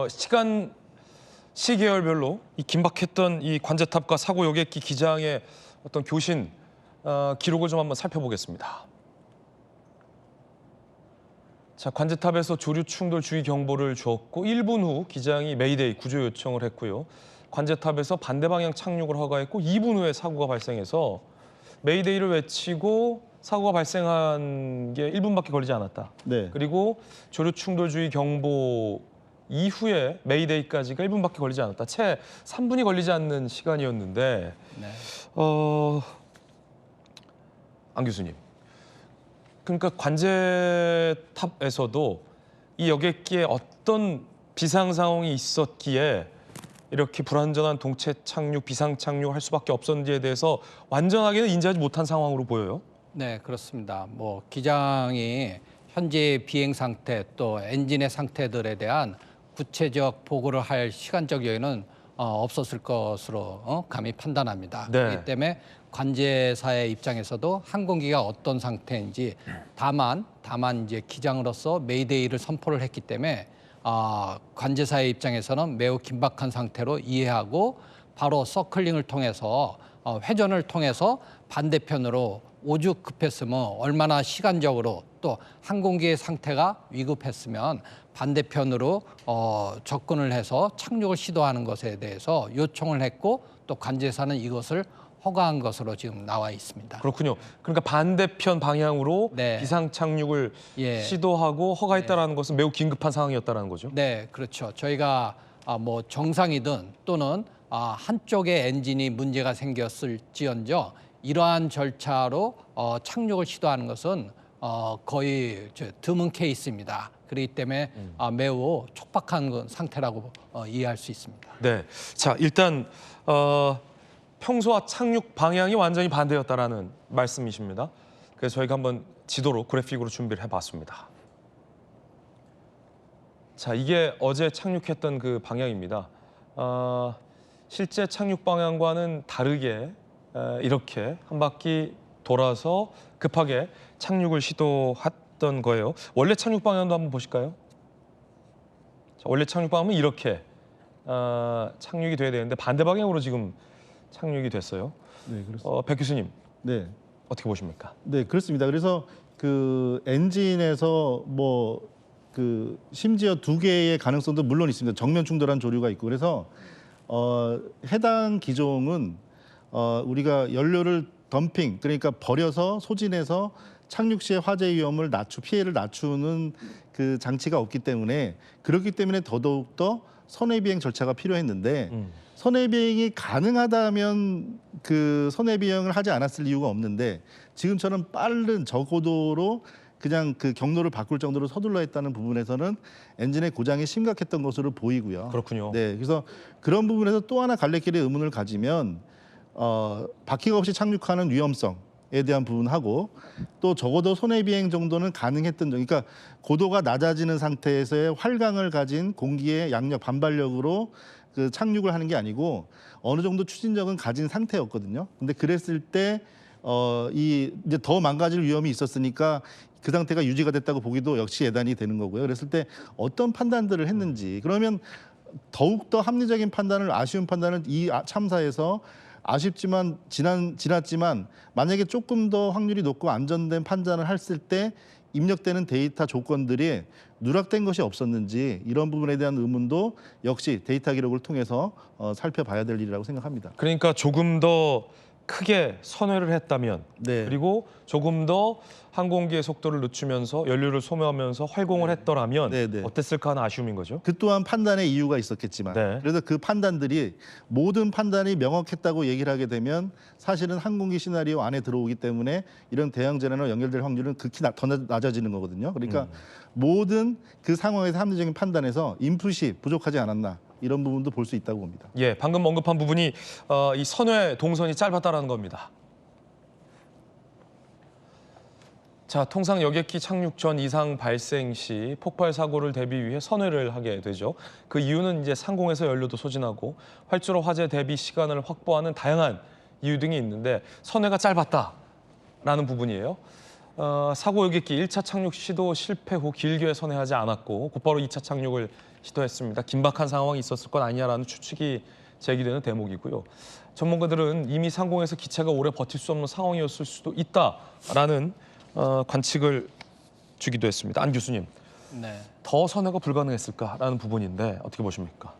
시간 시계열별로 이 긴박했던 이 관제탑과 사고 여객기 기장의 어떤 교신 기록을 좀 한번 살펴보겠습니다. 자, 관제탑에서 조류 충돌 주의 경보를 주었고 1분 후 기장이 메이데이 구조 요청을 했고요. 관제탑에서 반대 방향 착륙을 허가했고 2분 후에 사고가 발생해서 메이데이를 외치고 사고가 발생한 게 1분밖에 걸리지 않았다. 네. 그리고 조류 충돌 주의 경보 이후에 메이데이까지가 1분밖에 걸리지 않았다. 채 3분이 걸리지 않는 시간이었는데 네. 안 교수님. 그러니까 관제탑에서도 이 여객기에 어떤 비상 상황이 있었기에 이렇게 불안전한 동체 착륙, 비상 착륙할 수밖에 없었는지에 대해서 완전하게는 인지하지 못한 상황으로 보여요. 네, 그렇습니다. 뭐 기장이 현재 비행 상태 또 엔진의 상태들에 대한 구체적 보고를 할 시간적 여유는 없었을 것으로 감히 판단합니다. 네. 그렇기 때문에 관제사의 입장에서도 항공기가 어떤 상태인지 다만 이제 기장으로서 메이데이를 선포를 했기 때문에 관제사의 입장에서는 매우 긴박한 상태로 이해하고 바로 서클링을 통해서 회전을 통해서 반대편으로 오죽 급했으면 얼마나 시간적으로 또 항공기의 상태가 위급했으면 반대편으로 접근을 해서 착륙을 시도하는 것에 대해서 요청을 했고 또 관제사는 이것을 허가한 것으로 지금 나와 있습니다. 그렇군요. 그러니까 반대편 방향으로 네. 비상 착륙을 예. 시도하고 허가했다라는 것은 매우 긴급한 상황이었다는 거죠. 네, 그렇죠. 저희가 뭐 정상이든 또는 한쪽의 엔진이 문제가 생겼을지언정 이러한 절차로 착륙을 시도하는 것은 거의 드문 케이스입니다. 그렇기 때문에 매우 촉박한 상태라고 이해할 수 있습니다. 네. 자, 일단 평소와 착륙 방향이 완전히 반대였다라는 말씀이십니다. 그래서 저희가 한번 지도로 그래픽으로 준비를 해봤습니다. 자, 이게 어제 착륙했던 그 방향입니다. 실제 착륙 방향과는 다르게 이렇게 한 바퀴 돌아서 급하게 착륙을 시도했던 거예요. 원래 착륙 방향도 한번 보실까요? 자, 원래 착륙 방향은 이렇게 착륙이 돼야 되는데 반대 방향으로 지금 착륙이 됐어요. 네, 그렇습니다. 백 교수님, 네. 어떻게 보십니까? 네, 그렇습니다. 그래서 그 엔진에서 심지어 두 개의 가능성도 물론 있습니다. 정면 충돌한 조류가 있고 그래서 해당 기종은 우리가 연료를 덤핑 그러니까 버려서 소진해서 착륙 시에 화재 위험을 피해를 낮추는 그 장치가 없기 때문에 그렇기 때문에 더더욱 선외 비행 절차가 필요했는데 선외 비행이 가능하다면 그 선외 비행을 하지 않았을 이유가 없는데 지금처럼 빠른 저고도로 그냥 그 경로를 바꿀 정도로 서둘러 했다는 부분에서는 엔진의 고장이 심각했던 것으로 보이고요. 그렇군요. 네, 그래서 그런 부분에서 또 하나 갈래길의 의문을 가지면 바퀴가 없이 착륙하는 위험성에 대한 부분하고 또 적어도 선외 비행 정도는 가능했던 점, 그러니까 고도가 낮아지는 상태에서의 활강을 가진 공기의 양력 반발력으로 그 착륙을 하는 게 아니고 어느 정도 추진력은 가진 상태였거든요. 근데 그랬을 때 이제 더 망가질 위험이 있었으니까 그 상태가 유지가 됐다고 보기도 역시 예단이 되는 거고요. 그랬을 때 어떤 판단들을 했는지 그러면 더욱더 합리적인 판단을 아쉬운 판단을 이 참사에서 아쉽지만 지났지만 만약에 조금 더 확률이 높고 안전된 판단을 했을 때 입력되는 데이터 조건들이 누락된 것이 없었는지 이런 부분에 대한 의문도 역시 데이터 기록을 통해서 살펴봐야 될 일이라고 생각합니다. 그러니까 조금 더 크게 선회를 했다면 네. 그리고 조금 더 항공기의 속도를 늦추면서 연료를 소모하면서 활공을 했더라면 네, 네. 어땠을까 하는 아쉬움인 거죠. 그 또한 판단의 이유가 있었겠지만 네. 그래서 그 판단들이 모든 판단이 명확했다고 얘기를 하게 되면 사실은 항공기 시나리오 안에 들어오기 때문에 이런 대형 재난으로 연결될 확률은 극히 더 낮아지는 거거든요. 그러니까 모든 그 상황에서 합리적인 판단에서 인풋이 부족하지 않았나 이런 부분도 볼 수 있다고 봅니다. 예, 방금 언급한 부분이 이 선회 동선이 짧았다라는 겁니다. 자, 통상 여객기 착륙 전 이상 발생 시 폭발 사고를 대비 위해 선회를 하게 되죠. 그 이유는 이제 상공에서 연료도 소진하고 활주로 화재 대비 시간을 확보하는 다양한 이유 등이 있는데 선회가 짧았다라는 부분이에요. 사고 여객기 1차 착륙 시도 실패 후 길게 선회하지 않았고 곧바로 2차 착륙을 시도했습니다. 긴박한 상황이 있었을 건 아니냐라는 추측이 제기되는 대목이고요. 전문가들은 이미 상공에서 기체가 오래 버틸 수 없는 상황이었을 수도 있다라는 관측을 주기도 했습니다. 안 교수님, 네. 더 선회가 불가능했을까라는 부분인데 어떻게 보십니까?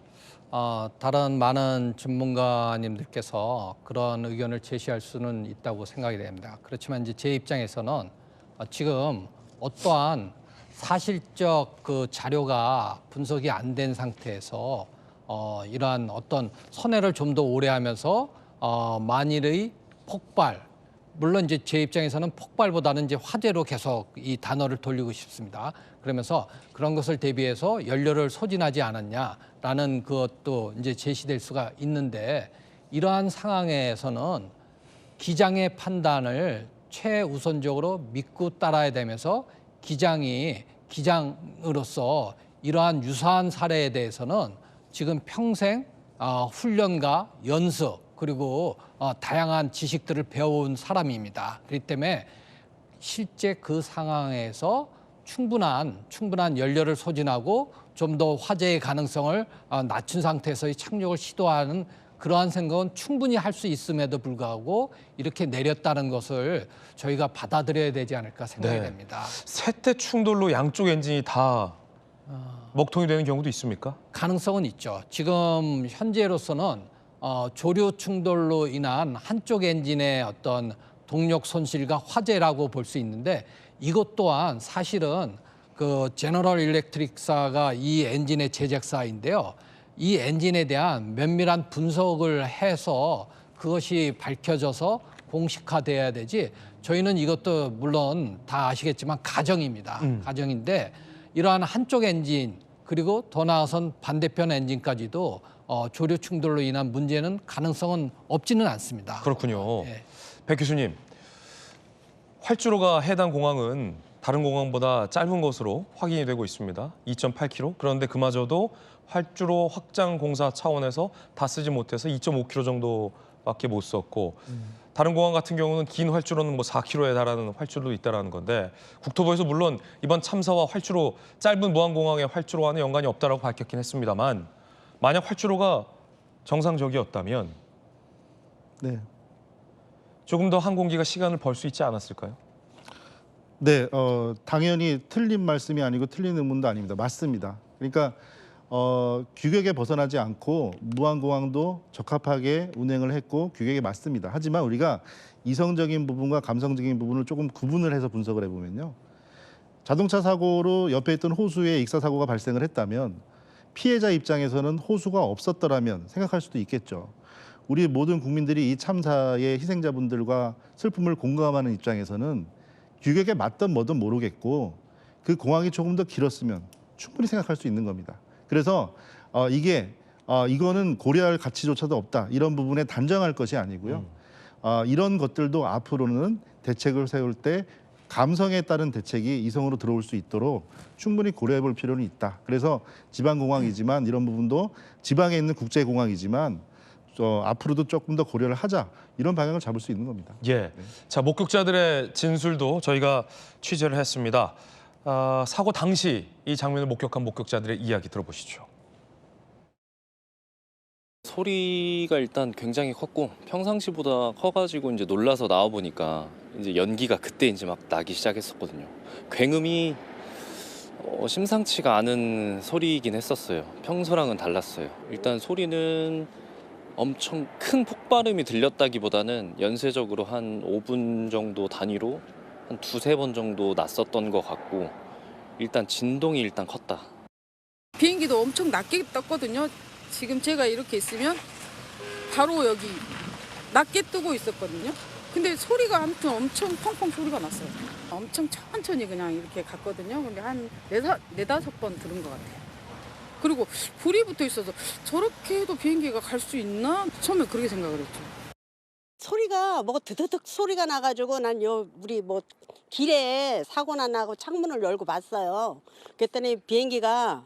다른 많은 전문가님들께서 그런 의견을 제시할 수는 있다고 생각이 됩니다. 그렇지만 이제 제 입장에서는 지금 어떠한 사실적 그 자료가 분석이 안 된 상태에서 이러한 어떤 선회를 좀 더 오래 하면서 만일의 폭발, 물론 이제 제 입장에서는 폭발보다는 이제 화재로 계속 이 단어를 돌리고 싶습니다. 그러면서 그런 것을 대비해서 연료를 소진하지 않았냐라는 그것도 이제 제시될 수가 있는데, 이러한 상황에서는 기장의 판단을 최우선적으로 믿고 따라야 되면서 기장으로서 이러한 유사한 사례에 대해서는 지금 평생 훈련과 연습 그리고 다양한 지식들을 배워온 사람입니다. 그렇기 때문에 실제 그 상황에서 충분한 연료를 소진하고 좀 더 화재의 가능성을 낮춘 상태에서의 착륙을 시도하는 그러한 생각은 충분히 할 수 있음에도 불구하고 이렇게 내렸다는 것을 저희가 받아들여야 되지 않을까 생각이 됩니다. 세대 충돌로 양쪽 엔진이 다 먹통이 되는 경우도 있습니까? 가능성은 있죠. 지금 현재로서는 조류 충돌로 인한 한쪽 엔진의 어떤 동력 손실과 화재라고 볼 수 있는데, 이것 또한 사실은 그 제너럴 일렉트릭사가 이 엔진의 제작사인데요. 이 엔진에 대한 면밀한 분석을 해서 그것이 밝혀져서 공식화돼야 되지, 저희는 이것도 물론 다 아시겠지만 가정입니다. 가정인데 이러한 한쪽 엔진 그리고 더 나아선 반대편 엔진까지도 조류 충돌로 인한 문제는 가능성은 없지는 않습니다. 그렇군요. 예. 백 교수님, 활주로가 해당 공항은 다른 공항보다 짧은 것으로 확인이 되고 있습니다. 2.8km. 그런데 그마저도 활주로 확장 공사 차원에서 다 쓰지 못해서 2.5km 정도밖에 못 썼고, 다른 공항 같은 경우는 긴 활주로는 뭐 4km에 달하는 활주로도 있다라는 건데, 국토부에서 물론 이번 참사와 활주로 짧은 무안공항의 활주로와는 연관이 없다라고 밝혔긴 했습니다만, 만약 활주로가 정상적이었다면 네. 조금 더 항공기가 시간을 벌 수 있지 않았을까요? 네, 당연히 틀린 말씀이 아니고 틀린 의문도 아닙니다. 맞습니다. 그러니까 규격에 벗어나지 않고 무안공항도 적합하게 운행을 했고 규격에 맞습니다. 하지만 우리가 이성적인 부분과 감성적인 부분을 조금 구분을 해서 분석을 해보면요. 자동차 사고로 옆에 있던 호수에 익사 사고가 발생을 했다면 피해자 입장에서는 호수가 없었더라면 생각할 수도 있겠죠. 우리 모든 국민들이 이 참사의 희생자분들과 슬픔을 공감하는 입장에서는 규격에 맞든 뭐든 모르겠고 그 공항이 조금 더 길었으면 충분히 생각할 수 있는 겁니다. 그래서 이거는 고려할 가치조차도 없다. 이런 부분에 단정할 것이 아니고요. 이런 것들도 앞으로는 대책을 세울 때 감성에 따른 대책이 이성으로 들어올 수 있도록 충분히 고려해 볼 필요는 있다. 그래서 지방공항이지만 이런 부분도 지방에 있는 국제공항이지만 앞으로도 조금 더 고려를 하자. 이런 방향을 잡을 수 있는 겁니다. 예. 자, 목격자들의 진술도 저희가 취재를 했습니다. 사고 당시 이 장면을 목격한 목격자들의 이야기 들어보시죠. 소리가 일단 굉장히 컸고 평상시보다 커가지고 이제 놀라서 나와 보니까 이제 연기가 그때 이제 막 나기 시작했었거든요. 굉음이 심상치가 않은 소리이긴 했었어요. 평소랑은 달랐어요. 일단 소리는 엄청 큰 폭발음이 들렸다기보다는 연쇄적으로 한 5분 정도 단위로 한 두세 번 정도 났었던 것 같고, 일단 진동이 일단 컸다. 비행기도 엄청 낮게 떴거든요. 지금 제가 이렇게 있으면 바로 여기 낮게 뜨고 있었거든요. 근데 소리가 아무튼 엄청 펑펑 소리가 났어요. 엄청 천천히 그냥 이렇게 갔거든요. 근데 한 네다섯 번 들은 것 같아요. 그리고 불이 붙어 있어서 저렇게 해도 비행기가 갈 수 있나? 처음에 그렇게 생각을 했죠. 소리가 뭐 드드득 소리가 나가지고 난 우리 뭐 길에 사고나 나고 창문을 열고 봤어요. 그랬더니 비행기가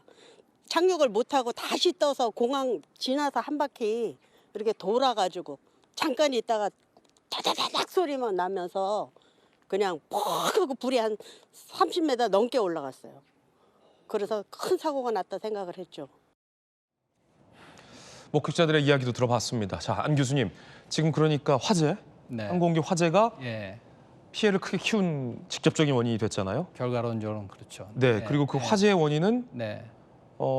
착륙을 못하고 다시 떠서 공항 지나서 한 바퀴 이렇게 돌아가지고 잠깐 있다가 다다다닥 소리만 나면서 그냥 퍽 하고 불이 한 30m 넘게 올라갔어요. 그래서 큰 사고가 났다 생각을 했죠. 목격자들의 이야기도 들어봤습니다. 자, 안 교수님, 지금 그러니까 화재, 네. 항공기 화재가 예. 피해를 크게 키운 직접적인 원인이 됐잖아요. 결과론적으로는 그렇죠. 네, 그리고 그 화재의 원인은 네.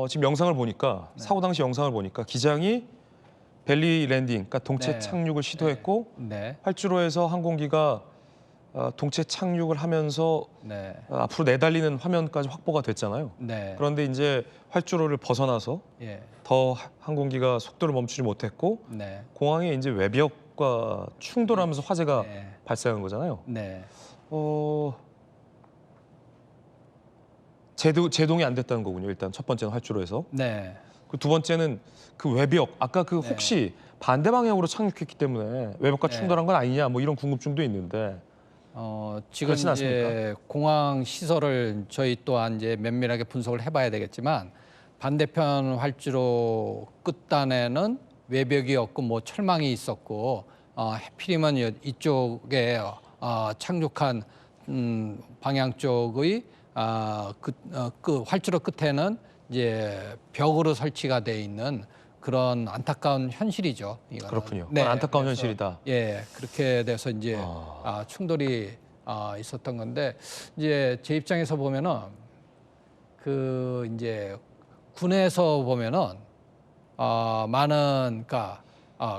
지금 영상을 보니까 사고 당시 영상을 보니까 기장이 벨리 랜딩, 그러니까 동체 네. 착륙을 시도했고 네. 활주로에서 항공기가 동체 착륙을 하면서 네. 앞으로 내달리는 화면까지 확보가 됐잖아요. 네. 그런데 이제 활주로를 벗어나서 예. 더 항공기가 속도를 멈추지 못했고 네. 공항의 이제 외벽과 충돌하면서 화재가 네. 발생한 거잖아요. 네. 제동이 안 됐다는 거군요. 일단 첫 번째는 활주로에서. 네. 그 두 번째는 그 외벽. 아까 그 네. 혹시 반대 방향으로 착륙했기 때문에 외벽과 네. 충돌한 건 아니냐 뭐 이런 궁금증도 있는데. 지금 그렇진 이제 공항 시설을 저희 또한 이제 면밀하게 분석을 해봐야 되겠지만 반대편 활주로 끝단에는 외벽이 없고 뭐 철망이 있었고 해필이면 이쪽에 착륙한 방향 쪽의 그 활주로 끝에는 이제 벽으로 설치가 돼 있는 그런 안타까운 현실이죠. 이거는. 그렇군요. 네, 그건 안타까운 그래서, 현실이다. 예, 그렇게 돼서 이제 충돌이 있었던 건데 이제 제 입장에서 보면은 그 이제 군에서 보면은 많은 그러니까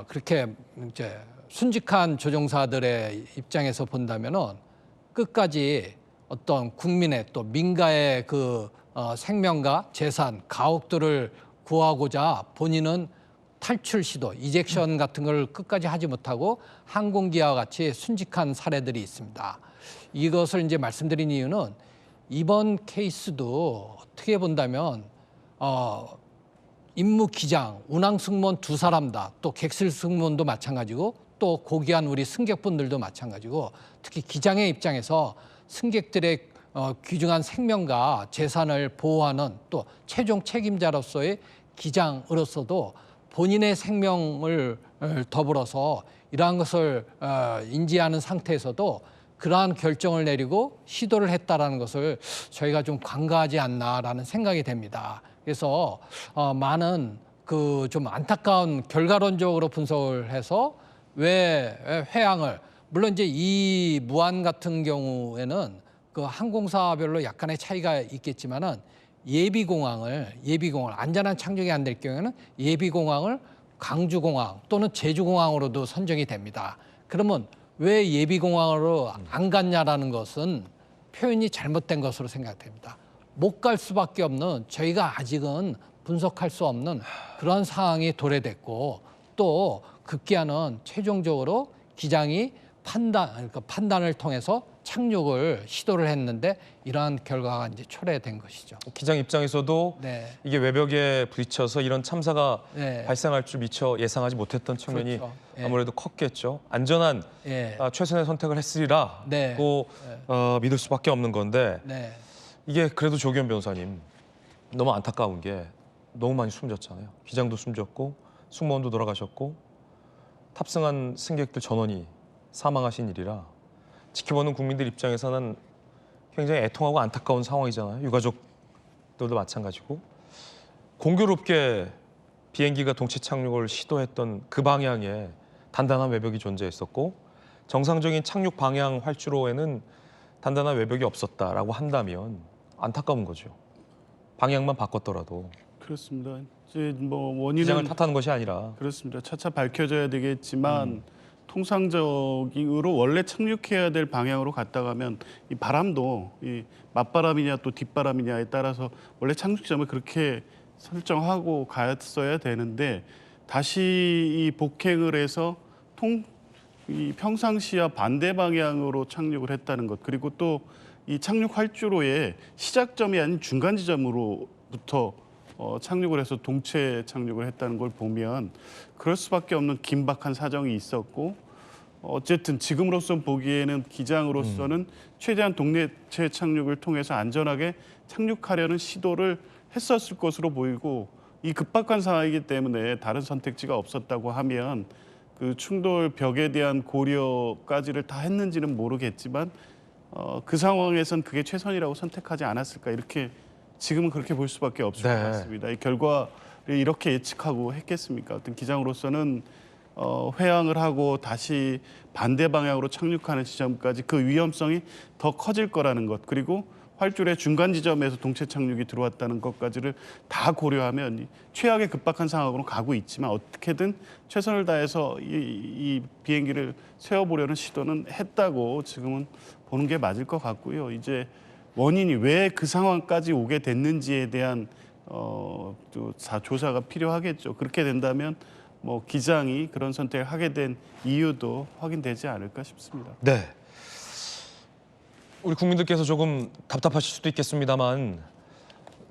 그렇게 이제 순직한 조종사들의 입장에서 본다면은 끝까지 어떤 국민의 또 민가의 그 생명과 재산, 가옥들을 구하고자 본인은 탈출 시도, 이젝션 같은 걸 끝까지 하지 못하고 항공기와 같이 순직한 사례들이 있습니다. 이것을 이제 말씀드린 이유는 이번 케이스도 어떻게 본다면 임무 기장, 운항 승무원 두 사람 다, 또 객실 승무원도 마찬가지고 또 고귀한 우리 승객분들도 마찬가지고 특히 기장의 입장에서 승객들의 귀중한 생명과 재산을 보호하는 또 최종 책임자로서의 기장으로서도 본인의 생명을 더불어서 이러한 것을 인지하는 상태에서도 그러한 결정을 내리고 시도를 했다라는 것을 저희가 좀 관가하지 않나라는 생각이 됩니다. 그래서 많은 그 좀 안타까운 결과론적으로 분석을 해서 왜 회항을 물론 이제 이 무안 같은 경우에는 그 항공사별로 약간의 차이가 있겠지만은 예비공항을 안전한 착륙이 안 될 경우에는 예비공항을 광주공항 또는 제주공항으로도 선정이 됩니다. 그러면 왜 예비공항으로 안 갔냐라는 것은 표현이 잘못된 것으로 생각됩니다. 못 갈 수밖에 없는 저희가 아직은 분석할 수 없는 그런 상황이 도래됐고 또 급기야는 최종적으로 기장이 판단을 통해서 착륙을 시도를 했는데 이러한 결과가 이제 초래된 것이죠. 기장 입장에서도 네. 이게 외벽에 부딪혀서 이런 참사가 네. 발생할 줄 미처 예상하지 못했던 측면이 그렇죠. 예. 아무래도 컸겠죠. 안전한 예. 최선의 선택을 했으리라고 네. 믿을 수밖에 없는 건데 네. 이게 그래도 조기현 변호사님 너무 안타까운 게 너무 많이 숨졌잖아요. 기장도 숨졌고 승무원도 돌아가셨고 탑승한 승객들 전원이 사망하신 일이라 지켜보는 국민들 입장에서는 굉장히 애통하고 안타까운 상황이잖아요. 유가족들도 마찬가지고 공교롭게 비행기가 동체 착륙을 시도했던 그 방향에 단단한 외벽이 존재했었고 정상적인 착륙 방향 활주로에는 단단한 외벽이 없었다라고 한다면 안타까운 거죠. 방향만 바꿨더라도 그렇습니다. 이제 뭐 기장을 원인은 탓하는 것이 아니라 그렇습니다. 차차 밝혀져야 되겠지만 통상적으로 원래 착륙해야 될 방향으로 갔다가면 이 바람도 이 맞바람이냐 또 뒷바람이냐에 따라서 원래 착륙점을 그렇게 설정하고 갔어야 되는데 다시 이 복행을 해서 이 평상시와 반대 방향으로 착륙을 했다는 것 그리고 또 이 착륙 활주로의 시작점이 아닌 중간 지점으로부터 착륙을 해서 동체 착륙을 했다는 걸 보면 그럴 수밖에 없는 긴박한 사정이 있었고 어쨌든 지금으로선 보기에는 기장으로서는 최대한 동체 착륙을 통해서 안전하게 착륙하려는 시도를 했었을 것으로 보이고 이 급박한 상황이기 때문에 다른 선택지가 없었다고 하면 그 충돌 벽에 대한 고려까지를 다 했는지는 모르겠지만 그 상황에선 그게 최선이라고 선택하지 않았을까 이렇게 지금은 그렇게 볼 수밖에 없을 네. 것 같습니다. 이 결과를 이렇게 예측하고 했겠습니까? 어떤 기장으로서는 회항을 하고 다시 반대 방향으로 착륙하는 지점까지 그 위험성이 더 커질 거라는 것, 그리고 활주로의 중간 지점에서 동체 착륙이 들어왔다는 것까지를 다 고려하면 이 최악의 급박한 상황으로 가고 있지만 어떻게든 최선을 다해서 이 비행기를 세워보려는 시도는 했다고 지금은 보는 게 맞을 것 같고요. 이제 원인이 왜 그 상황까지 오게 됐는지에 대한 또 조사가 필요하겠죠. 그렇게 된다면 뭐 기장이 그런 선택을 하게 된 이유도 확인되지 않을까 싶습니다. 네. 우리 국민들께서 조금 답답하실 수도 있겠습니다만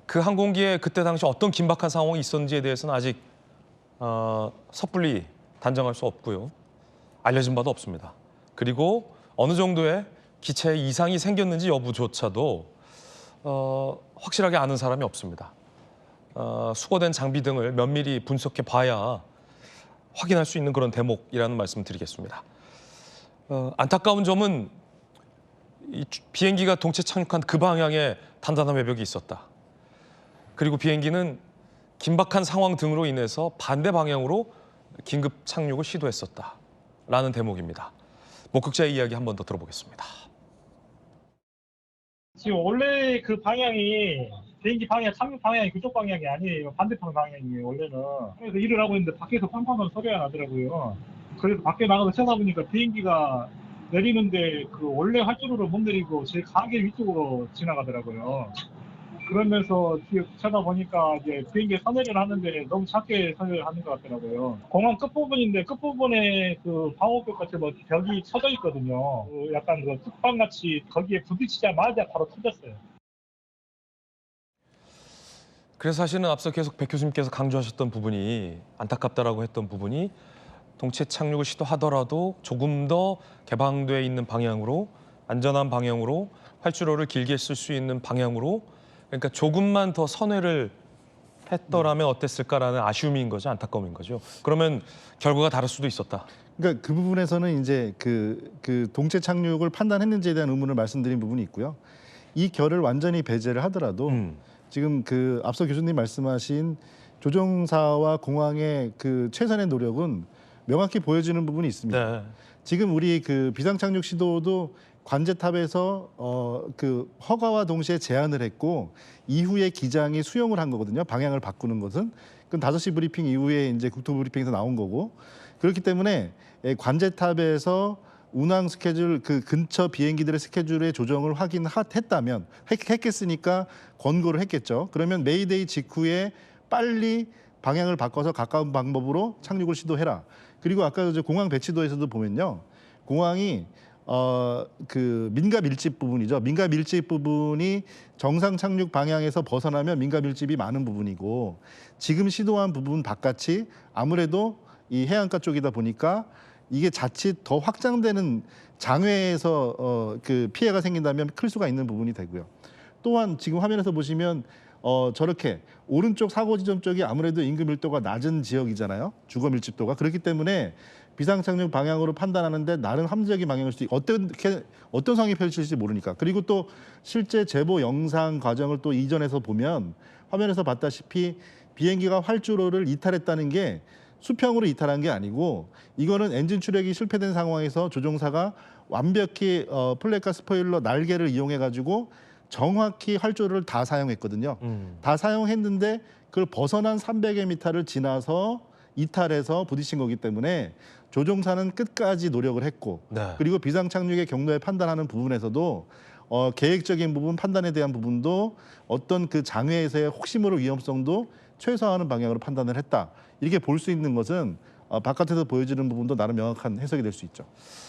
그 항공기에 그때 당시 어떤 긴박한 상황이 있었는지에 대해서는 아직 섣불리 단정할 수 없고요. 알려진 바도 없습니다. 그리고 어느 정도의 기체에 이상이 생겼는지 여부조차도 확실하게 아는 사람이 없습니다. 수거된 장비 등을 면밀히 분석해 봐야 확인할 수 있는 그런 대목이라는 말씀 드리겠습니다. 안타까운 점은 이 비행기가 동체 착륙한 그 방향에 단단한 외벽이 있었다. 그리고 비행기는 긴박한 상황 등으로 인해서 반대 방향으로 긴급 착륙을 시도했었다라는 대목입니다. 목격자의 이야기 한 번 더 들어보겠습니다. 지금 원래 그 방향이 비행기 방향, 착륙 방향이 그쪽 방향이 아니에요. 반대편 방향이에요, 원래는. 그래서 일을 하고 있는데 밖에서 팡팡한 소리가 나더라고요. 그래서 밖에 나가서 찾아보니까 비행기가 내리는데 그 원래 활주로를 못 내리고 제 가게 위쪽으로 지나가더라고요. 그러면서 뒤에 쳐다보니까 이제 비행기 선회를 하는데 너무 작게 선회를 하는 것 같더라고요. 공항 끝부분인데 끝부분에 그 방호벽 같은 뭐 벽이 쳐져 있거든요. 그 약간 그 뚝방같이 거기에 부딪히자마자 바로 터졌어요. 그래서 사실은 앞서 계속 백 교수님께서 강조하셨던 부분이 안타깝다라고 했던 부분이 동체 착륙을 시도하더라도 조금 더 개방돼 있는 방향으로 안전한 방향으로 활주로를 길게 쓸 수 있는 방향으로 그러니까 조금만 더 선회를 했더라면 어땠을까라는 아쉬움인 거죠. 안타까움인 거죠. 그러면 결과가 다를 수도 있었다. 그러니까 그 부분에서는 이제 그 동체 착륙을 판단했는지에 대한 의문을 말씀드린 부분이 있고요. 이 결을 완전히 배제를 하더라도 지금 그 앞서 교수님 말씀하신 조종사와 공항의 그 최선의 노력은 명확히 보여지는 부분이 있습니다. 네. 지금 우리 그 비상 착륙 시도도 관제탑에서 그 허가와 동시에 제안을 했고 이후에 기장이 수용을 한 거거든요. 방향을 바꾸는 것은. 그건 5시 브리핑 이후에 이제 국토부 브리핑에서 나온 거고. 그렇기 때문에 관제탑에서 운항 스케줄 그 근처 비행기들의 스케줄의 조정을 확인했다면 했겠으니까 권고를 했겠죠. 그러면 메이데이 직후에 빨리 방향을 바꿔서 가까운 방법으로 착륙을 시도해라. 그리고 아까 이제 공항 배치도에서도 보면요. 공항이 그 민가 밀집 부분이죠. 민가 밀집 부분이 정상 착륙 방향에서 벗어나면 민가 밀집이 많은 부분이고 지금 시도한 부분 바깥이 아무래도 이 해안가 쪽이다 보니까 이게 자칫 더 확장되는 장외에서 그 피해가 생긴다면 클 수가 있는 부분이 되고요. 또한 지금 화면에서 보시면 저렇게 오른쪽 사고 지점 쪽이 아무래도 인구 밀도가 낮은 지역이잖아요. 주거 밀집도가. 그렇기 때문에 비상착륙 방향으로 판단하는데 나름 합리적인 방향일 수도 있고 어떤 상황이 펼쳐질지 모르니까. 그리고 또 실제 제보 영상 과정을 또 이전에서 보면 화면에서 봤다시피 비행기가 활주로를 이탈했다는 게 수평으로 이탈한 게 아니고 이거는 엔진 추력이 실패된 상황에서 조종사가 완벽히 플랫카 스포일러 날개를 이용해가지고 정확히 활주로를 다 사용했거든요. 다 사용했는데 그걸 벗어난 300여 미터를 지나서 이탈해서 부딪힌 거기 때문에 조종사는 끝까지 노력을 했고 네. 그리고 비상착륙의 경로에 판단하는 부분에서도 계획적인 부분, 판단에 대한 부분도 어떤 그 장외에서의 혹시 모를 위험성도 최소화하는 방향으로 판단을 했다. 이렇게 볼 수 있는 것은 바깥에서 보여지는 부분도 나름 명확한 해석이 될 수 있죠.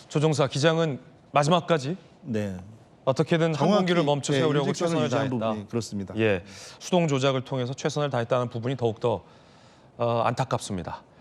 조종사 기장은 마지막까지 네. 어떻게든 항공기를 멈춰 세우려고 일직선을 최선을 유지한 다했다. 부분이 그렇습니다. 예, 수동 조작을 통해서 최선을 다했다는 부분이 더욱더 안타깝습니다.